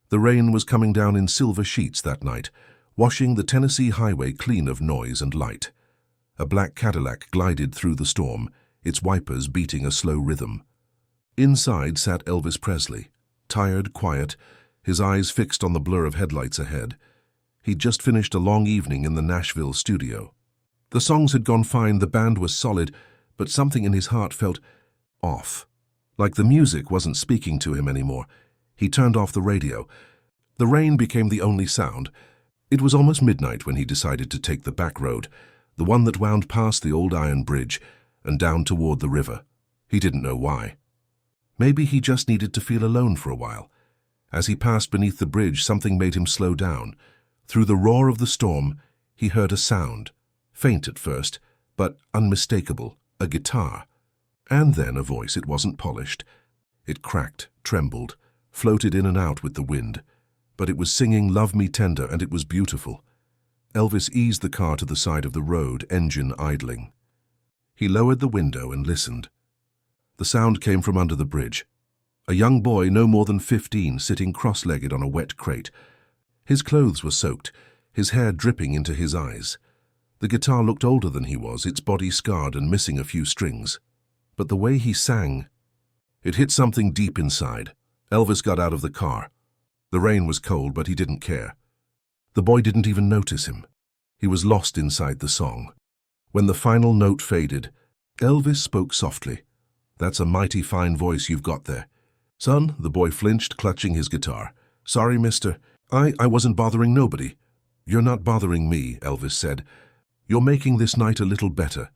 The rain was coming down in silver sheets that night, washing the Tennessee highway clean of noise and light. A black Cadillac glided through the storm, its wipers beating a slow rhythm. Inside sat Elvis Presley, tired, quiet, his eyes fixed on the blur of headlights ahead. He'd just finished a long evening in the Nashville studio. The songs had gone fine, the band was solid, but something in his heart felt off. Like the music wasn't speaking to him anymore. He turned off the radio. The rain became the only sound. It was almost midnight when he decided to take the back road, the one that wound past the old iron bridge and down toward the river. He didn't know why. Maybe he just needed to feel alone for a while. As he passed beneath the bridge, something made him slow down. Through the roar of the storm, he heard a sound, faint at first, but unmistakable, a guitar. And then a voice. It wasn't polished. It cracked, trembled, floated in and out with the wind. But it was singing Love Me Tender, and it was beautiful. Elvis eased the car to the side of the road, engine idling. He lowered the window and listened. The sound came from under the bridge. A young boy, no more than 15, sitting cross-legged on a wet crate. His clothes were soaked, his hair dripping into his eyes. The guitar looked older than he was, its body scarred and missing a few strings. But the way he sang, it hit something deep inside. Elvis got out of the car. The rain was cold, but he didn't care. The boy didn't even notice him. He was lost inside the song. When the final note faded, Elvis spoke softly. "That's a mighty fine voice you've got there." "Son," the boy flinched, clutching his guitar. "Sorry, mister. I wasn't bothering nobody." "You're not bothering me," Elvis said. "You're making this night a little better."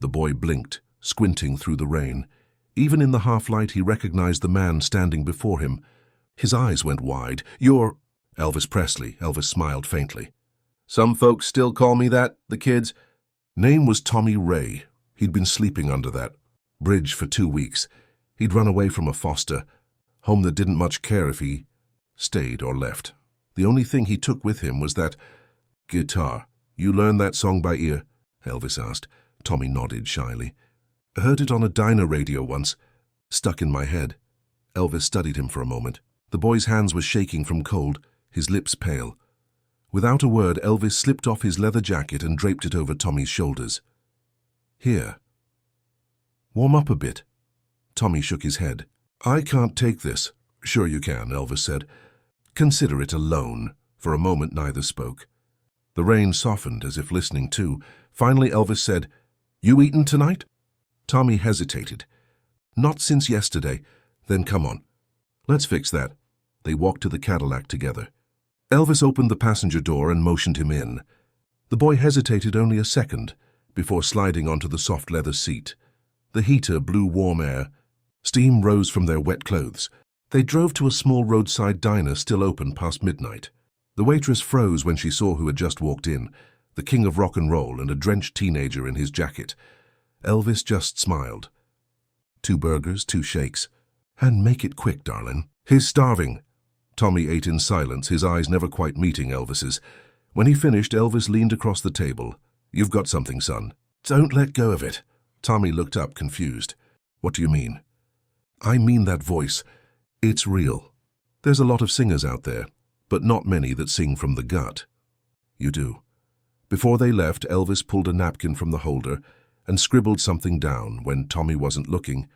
The boy blinked, squinting through the rain. Even in the half-light, he recognized the man standing before him. His eyes went wide. "You're—" "Elvis Presley," Elvis smiled faintly. "Some folks still call me that, the kids." Name was Tommy Ray. He'd been sleeping under that bridge for 2 weeks. He'd run away from a foster home that didn't much care if he stayed or left. The only thing he took with him was that guitar. "You learned that song by ear?" Elvis asked. Tommy nodded shyly. "I heard it on a diner radio once. Stuck in my head." Elvis studied him for a moment. The boy's hands were shaking from cold, his lips pale. Without a word, Elvis slipped off his leather jacket and draped it over Tommy's shoulders. "Here. Warm up a bit." Tommy shook his head. "I can't take this." "Sure you can," Elvis said. "Consider it a loan." For a moment, neither spoke. The rain softened, as if listening too. Finally, Elvis said, "You eaten tonight?" Tommy hesitated. "Not since yesterday." "Then come on. Let's fix that." They walked to the Cadillac together. Elvis opened the passenger door and motioned him in. The boy hesitated only a second before sliding onto the soft leather seat. The heater blew warm air. Steam rose from their wet clothes. They drove to a small roadside diner still open past midnight. The waitress froze when she saw who had just walked in, the king of rock and roll and a drenched teenager in his jacket. Elvis just smiled. "2 burgers, 2 shakes. And make it quick, darling. He's starving." Tommy ate in silence, his eyes never quite meeting Elvis's. When he finished, Elvis leaned across the table. "You've got something, son. Don't let go of it." Tommy looked up, confused. "What do you mean?" "I mean that voice. It's real. There's a lot of singers out there, but not many that sing from the gut. You do." Before they left, Elvis pulled a napkin from the holder and scribbled something down. When Tommy wasn't looking,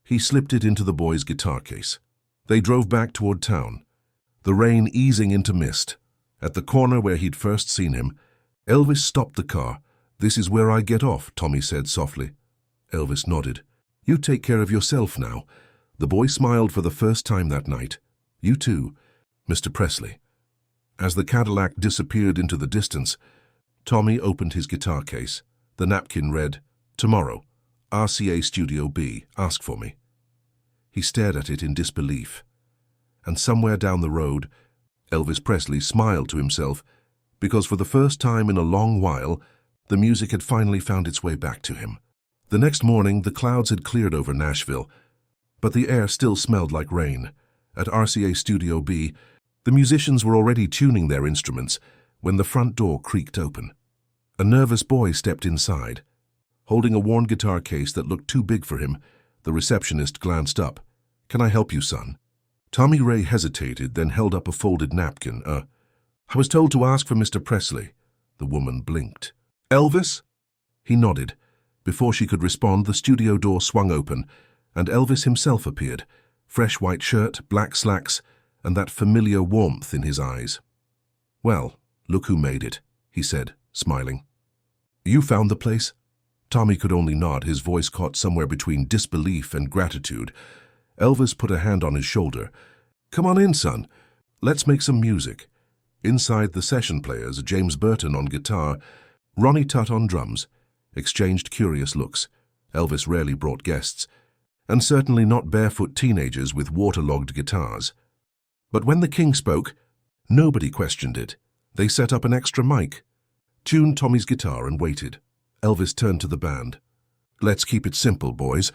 he slipped it into the boy's guitar case. They drove back toward town, the rain easing into mist. At the corner where he'd first seen him, Elvis stopped the car. "This is where I get off," Tommy said softly. Elvis nodded. "You take care of yourself now." The boy smiled for the first time that night. "You too, Mr. Presley." As the Cadillac disappeared into the distance, Tommy opened his guitar case. The napkin read, "Tomorrow, RCA Studio B, ask for me." He stared at it in disbelief. And somewhere down the road, Elvis Presley smiled to himself, because for the first time in a long while, the music had finally found its way back to him. The next morning, the clouds had cleared over Nashville, but the air still smelled like rain. At RCA Studio B, the musicians were already tuning their instruments when the front door creaked open. A nervous boy stepped inside. Holding a worn guitar case that looked too big for him, the receptionist glanced up. "Can I help you, son?" Tommy Ray hesitated, then held up a folded napkin. I was told to ask for Mr. Presley. The woman blinked. Elvis? He nodded. Before she could respond, the studio door swung open, and Elvis himself appeared. Fresh white shirt, black slacks, and that familiar warmth in his eyes. Well, look who made it, he said, smiling. You found the place? Tommy could only nod, his voice caught somewhere between disbelief and gratitude. Elvis put a hand on his shoulder. Come on in, son. Let's make some music. Inside, the session players, James Burton on guitar, Ronnie Tutt on drums, exchanged curious looks. Elvis rarely brought guests, and certainly not barefoot teenagers with waterlogged guitars. But when the king spoke, nobody questioned it. They set up an extra mic, tuned Tommy's guitar and waited. Elvis turned to the band. Let's keep it simple, boys.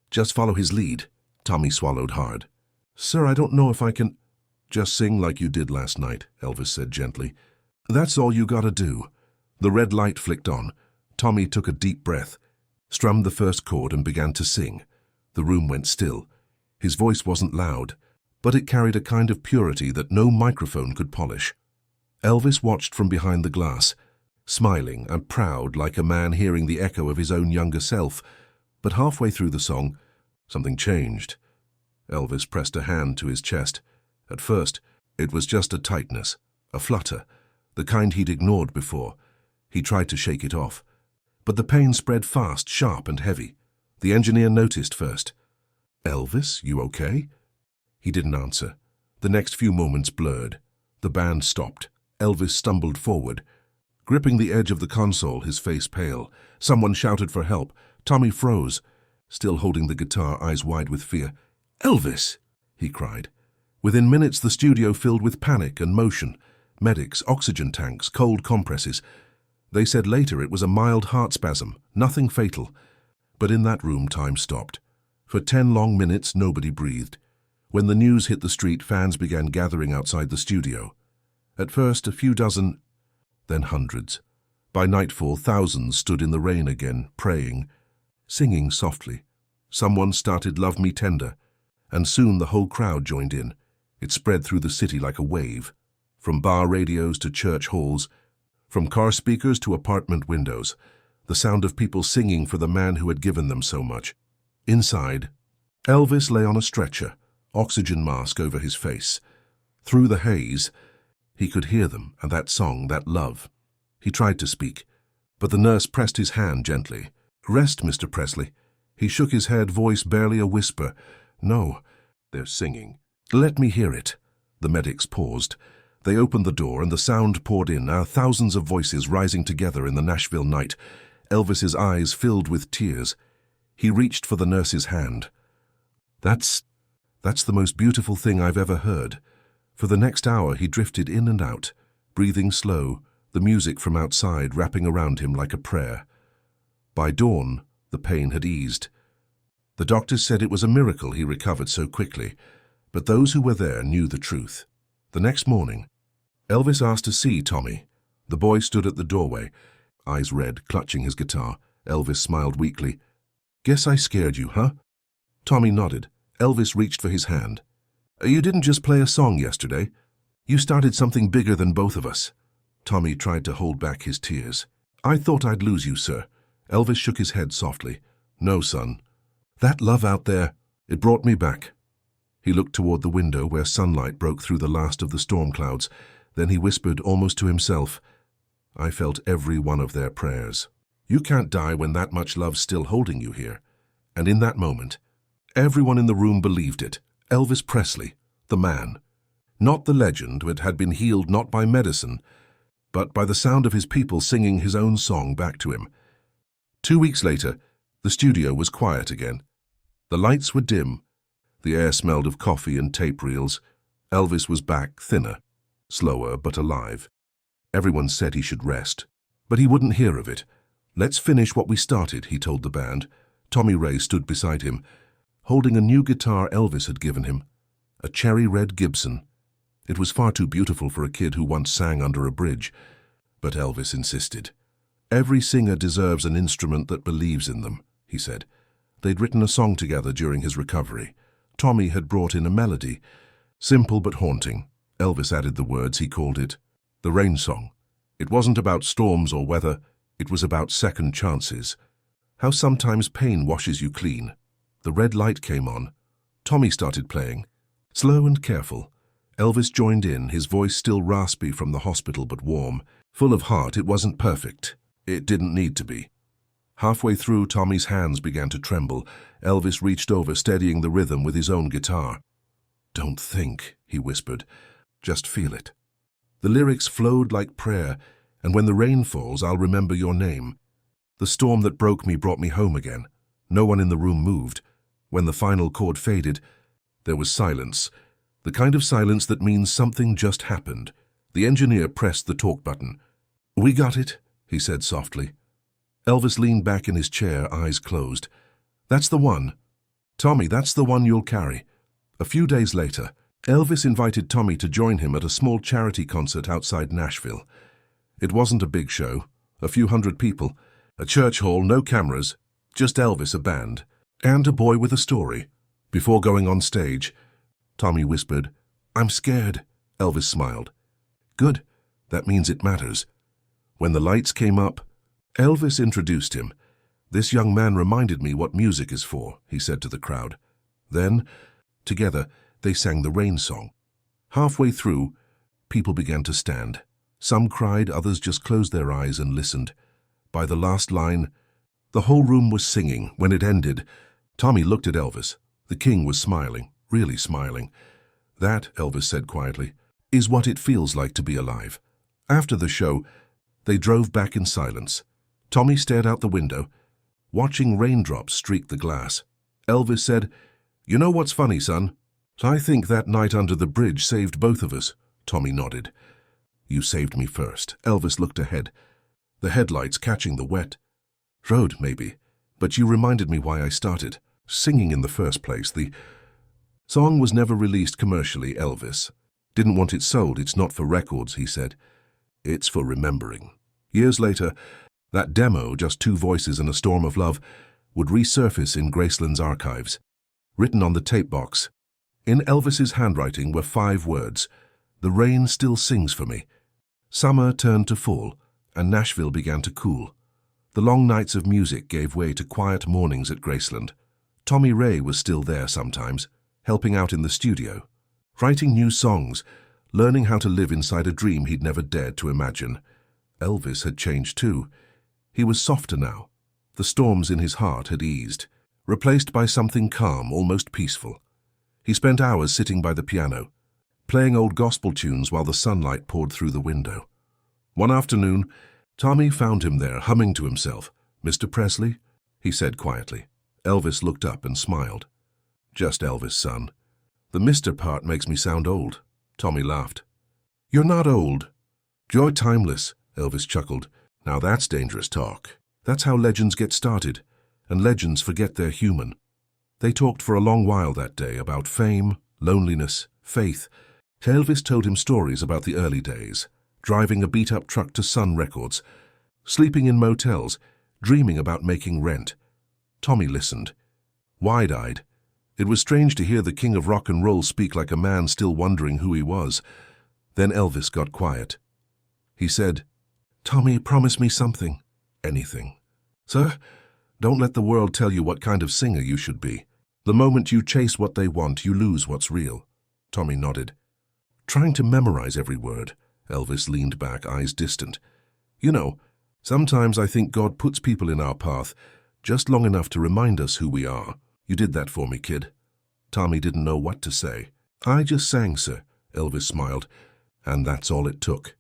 Just follow his lead. Tommy swallowed hard. Sir, I don't know if I can... Just sing like you did last night, Elvis said gently. That's all you gotta do. The red light flicked on. Tommy took a deep breath, strummed the first chord and began to sing. The room went still. His voice wasn't loud, but it carried a kind of purity that no microphone could polish. Elvis watched from behind the glass, smiling and proud like a man hearing the echo of his own younger self. But halfway through the song, something changed. Elvis pressed a hand to his chest. At first, it was just a tightness, a flutter, the kind he'd ignored before. He tried to shake it off. But the pain spread fast, sharp and heavy. The engineer noticed first. Elvis, you okay? He didn't answer. The next few moments blurred. The band stopped. Elvis stumbled forward. Gripping the edge of the console, his face pale. Someone shouted for help. Tommy froze, still holding the guitar, eyes wide with fear. Elvis! He cried. Within minutes, the studio filled with panic and motion. Medics, oxygen tanks, cold compresses. They said later it was a mild heart spasm, nothing fatal. But in that room, time stopped. For 10 long minutes, nobody breathed. When the news hit the street, fans began gathering outside the studio. At first, a few dozen, then hundreds. By nightfall, thousands stood in the rain again, praying, singing softly. Someone started Love Me Tender, and soon the whole crowd joined in. It spread through the city like a wave, from bar radios to church halls, from car speakers to apartment windows, the sound of people singing for the man who had given them so much. Inside, Elvis lay on a stretcher, oxygen mask over his face. Through the haze, he could hear them and that song, that love. He tried to speak, but the nurse pressed his hand gently. Rest, Mr. Presley. He shook his head, voice barely a whisper. No, they're singing. Let me hear it. The medics paused. They opened the door and the sound poured in, thousands of voices rising together in the Nashville night. Elvis's eyes filled with tears. He reached for the nurse's hand. That's the most beautiful thing I've ever heard. For the next hour he drifted in and out, breathing slow, the music from outside wrapping around him like a prayer. By dawn, the pain had eased. The doctors said it was a miracle he recovered so quickly, but those who were there knew the truth. The next morning, Elvis asked to see Tommy. The boy stood at the doorway, eyes red, clutching his guitar. Elvis smiled weakly. Guess I scared you, huh? Tommy nodded. Elvis reached for his hand. You didn't just play a song yesterday. You started something bigger than both of us. Tommy tried to hold back his tears. I thought I'd lose you, sir. Elvis shook his head softly. No, son. That love out there, it brought me back. He looked toward the window where sunlight broke through the last of the storm clouds. Then he whispered almost to himself, I felt every one of their prayers. You can't die when that much love's still holding you here. And in that moment, everyone in the room believed it. Elvis Presley, the man. Not the legend that had been healed not by medicine, but by the sound of his people singing his own song back to him. 2 weeks later, the studio was quiet again. The lights were dim. The air smelled of coffee and tape reels. Elvis was back, thinner, slower but alive. Everyone said he should rest, but he wouldn't hear of it. Let's finish what we started, he told the band. Tommy Ray stood beside him, holding a new guitar Elvis had given him, a cherry red Gibson. It was far too beautiful for a kid who once sang under a bridge, but Elvis insisted. Every singer deserves an instrument that believes in them, he said. They'd written a song together during his recovery. Tommy had brought in a melody, Simple but haunting. Elvis added the words. He called it the rain song. It wasn't about storms or weather. It was about second chances. How sometimes pain washes you clean. The red light came on. Tommy started playing. Slow and careful. Elvis joined in, his voice still raspy from the hospital but warm. Full of heart. It wasn't perfect. It didn't need to be. Halfway through, Tommy's hands began to tremble. Elvis reached over, steadying the rhythm with his own guitar. "Don't think," he whispered. "Just feel it." The lyrics flowed like prayer, and when the rain falls, I'll remember your name. The storm that broke me brought me home again. No one in the room moved. When the final chord faded, there was silence. The kind of silence that means something just happened. The engineer pressed the talk button. "We got it," he said softly. Elvis leaned back in his chair, eyes closed. "That's the one. Tommy, that's the one you'll carry." A few days later, Elvis invited Tommy to join him at a small charity concert outside Nashville. It wasn't a big show, a few hundred people, a church hall, no cameras, just Elvis, a band, and a boy with a story. Before going on stage, Tommy whispered, "I'm scared." Elvis smiled. "Good, that means it matters." When the lights came up, Elvis introduced him. "This young man reminded me what music is for," he said to the crowd. Then, together, they sang the rain song. Halfway through, people began to stand. Some cried, others just closed their eyes and listened. By the last line, the whole room was singing. When it ended, Tommy looked at Elvis. The king was smiling, really smiling. "That," Elvis said quietly, "is what it feels like to be alive." After the show, they drove back in silence. Tommy stared out the window, watching raindrops streak the glass. Elvis said, "You know what's funny, son? I think that night under the bridge saved both of us." Tommy nodded. "You saved me first." Elvis looked ahead. The headlights catching the wet road, maybe. "But you reminded me why I started singing in the first place." The song was never released commercially. Elvis didn't want it sold. "It's not for records," he said. "It's for remembering." Years later, that demo, just two voices and a storm of love, would resurface in Graceland's archives. Written on the tape box, in Elvis's handwriting, were 5 words. "The rain still sings for me." Summer turned to fall, and Nashville began to cool. The long nights of music gave way to quiet mornings at Graceland. Tommy Ray was still there sometimes, helping out in the studio, writing new songs, learning how to live inside a dream he'd never dared to imagine. Elvis had changed too. He was softer now. The storms in his heart had eased, replaced by something calm, almost peaceful. He spent hours sitting by the piano, playing old gospel tunes while the sunlight poured through the window. One afternoon, Tommy found him there, humming to himself. "Mr. Presley?" he said quietly. Elvis looked up and smiled. "Just Elvis, son. The Mr. part makes me sound old." Tommy laughed. "You're not old. You're timeless," Elvis chuckled. "Now that's dangerous talk. That's how legends get started, and legends forget they're human." They talked for a long while that day about fame, loneliness, faith. Elvis told him stories about the early days, driving a beat-up truck to Sun Records, sleeping in motels, dreaming about making rent. Tommy listened, wide-eyed. It was strange to hear the king of rock and roll speak like a man still wondering who he was. Then Elvis got quiet. He said, "Tommy, promise me something." "Anything." "Sir, don't let the world tell you what kind of singer you should be. The moment you chase what they want, you lose what's real." Tommy nodded. "Trying to memorize every word." Elvis leaned back, eyes distant. "You know, sometimes I think God puts people in our path just long enough to remind us who we are. You did that for me, kid." Tommy didn't know what to say. "I just sang, sir," Elvis smiled, and that's all it took.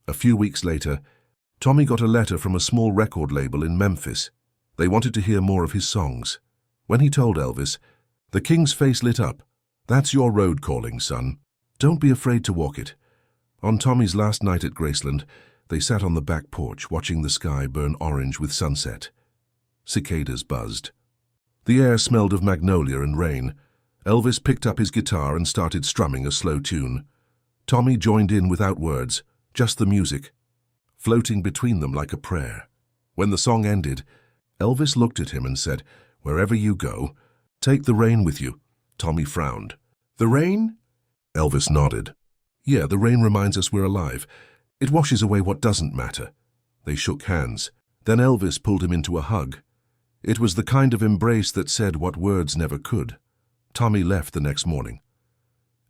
A few weeks later, Tommy got a letter from a small record label in Memphis. They wanted to hear more of his songs. When he told Elvis, the king's face lit up. "That's your road calling, son. Don't be afraid to walk it." On Tommy's last night at Graceland, they sat on the back porch watching the sky burn orange with sunset. Cicadas buzzed. The air smelled of magnolia and rain. Elvis picked up his guitar and started strumming a slow tune. Tommy joined in without words, just the music, floating between them like a prayer. When the song ended, Elvis looked at him and said, "Wherever you go, take the rain with you." Tommy frowned. "The rain?" Elvis nodded. Yeah, the rain reminds us we're alive. It washes away what doesn't matter. They shook hands. Then Elvis pulled him into a hug. It was the kind of embrace that said what words never could. Tommy left the next morning.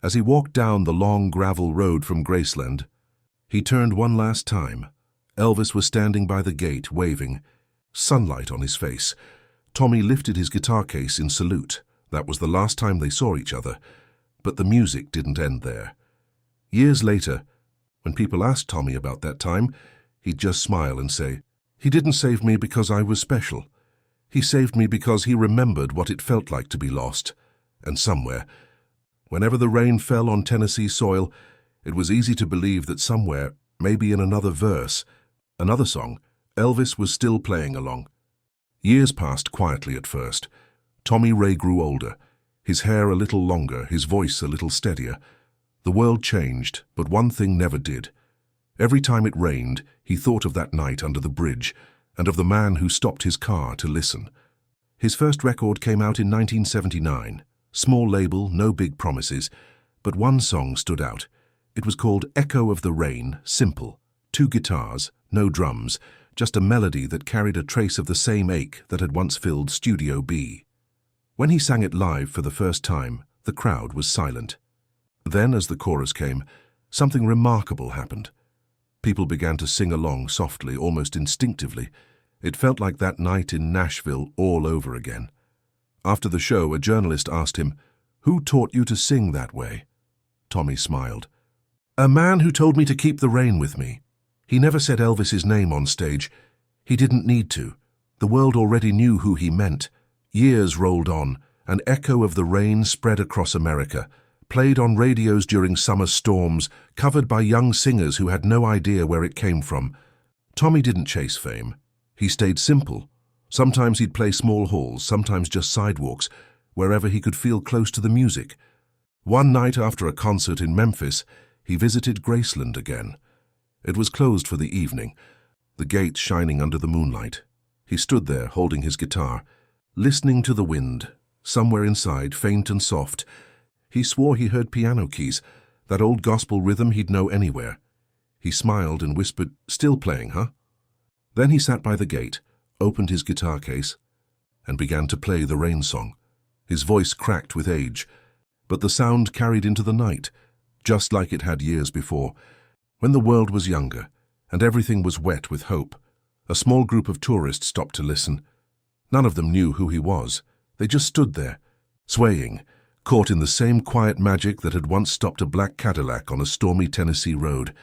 As he walked down the long gravel road from Graceland, he turned one last time. Elvis was standing by the gate, waving, sunlight on his face. Tommy lifted his guitar case in salute. That was the last time they saw each other. But the music didn't end there. Years later, when people asked Tommy about that time, he'd just smile and say, "He didn't save me because I was special. He saved me because he remembered what it felt like to be lost." And somewhere, whenever the rain fell on Tennessee soil, it was easy to believe that somewhere, maybe in another verse, another song, Elvis was still playing along. Years passed quietly at first. Tommy Ray grew older, his hair a little longer, his voice a little steadier. The world changed, but one thing never did. Every time it rained, he thought of that night under the bridge and of the man who stopped his car to listen. His first record came out in 1979. Small label, no big promises, but one song stood out. It was called Echo of the Rain, simple. 2 guitars, no drums, just a melody that carried a trace of the same ache that had once filled Studio B. When he sang it live for the first time, the crowd was silent. Then, as the chorus came, something remarkable happened. People began to sing along softly, almost instinctively. It felt like that night in Nashville all over again. After the show, a journalist asked him, "Who taught you to sing that way?" Tommy smiled. "A man who told me to keep the rain with me. He never said Elvis's name on stage. He didn't need to. The world already knew who he meant." Years rolled on. An echo of the rain spread across America, played on radios during summer storms, covered by young singers who had no idea where it came from. Tommy didn't chase fame. He stayed simple. Sometimes he'd play small halls, sometimes just sidewalks, wherever he could feel close to the music. One night after a concert in Memphis, he visited Graceland again. It was closed for the evening, the gates shining under the moonlight. He stood there holding his guitar, listening to the wind. Somewhere inside, faint and soft, he swore he heard piano keys, that old gospel rhythm he'd know anywhere. He smiled and whispered, "Still playing, huh?" Then he sat by the gate, opened his guitar case, and began to play the rain song. His voice cracked with age, but the sound carried into the night, just like it had years before, when the world was younger and everything was wet with hope. A small group of tourists stopped to listen. None of them knew who he was. They just stood there, swaying, caught in the same quiet magic that had once stopped a black Cadillac on a stormy Tennessee road.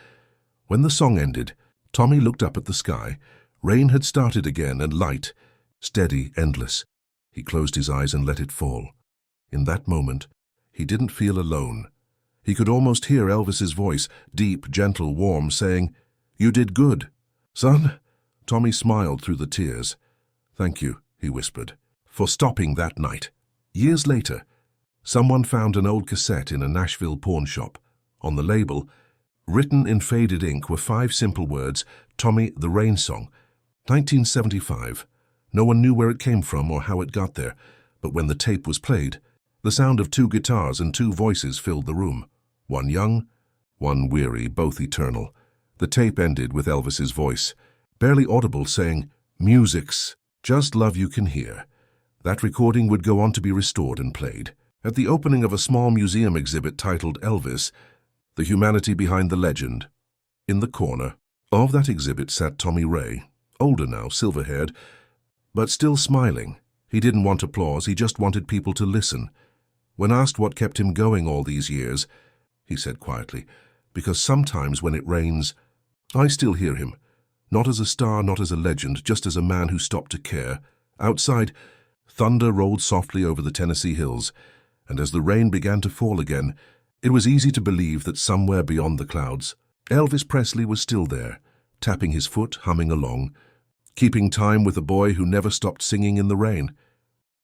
When the song ended, Tommy looked up at the sky. Rain had started again, and light, steady, endless. He closed his eyes and let it fall. In that moment, he didn't feel alone. He could almost hear Elvis's voice, deep, gentle, warm, saying, "You did good, son." Tommy smiled through the tears. "Thank you," he whispered, "for stopping that night." Years later, someone found an old cassette in a Nashville pawn shop. On the label, written in faded ink, were 5 simple words, "Tommy, the Rain Song." 1975. No one knew where it came from or how it got there, but when the tape was played, the sound of 2 guitars and 2 voices filled the room. One young, one weary, both eternal. The tape ended with Elvis's voice, barely audible, saying, "Music's just love you can hear." That recording would go on to be restored and played. At the opening of a small museum exhibit titled Elvis, The Humanity Behind the Legend, in the corner of that exhibit sat Tommy Ray, older now, silver-haired, but still smiling. He didn't want applause, he just wanted people to listen. When asked what kept him going all these years, he said quietly, "Because sometimes when it rains, I still hear him. Not as a star, not as a legend, just as a man who stopped to care." Outside, thunder rolled softly over the Tennessee hills, and as the rain began to fall again, it was easy to believe that somewhere beyond the clouds, Elvis Presley was still there, tapping his foot, humming along, keeping time with a boy who never stopped singing in the rain.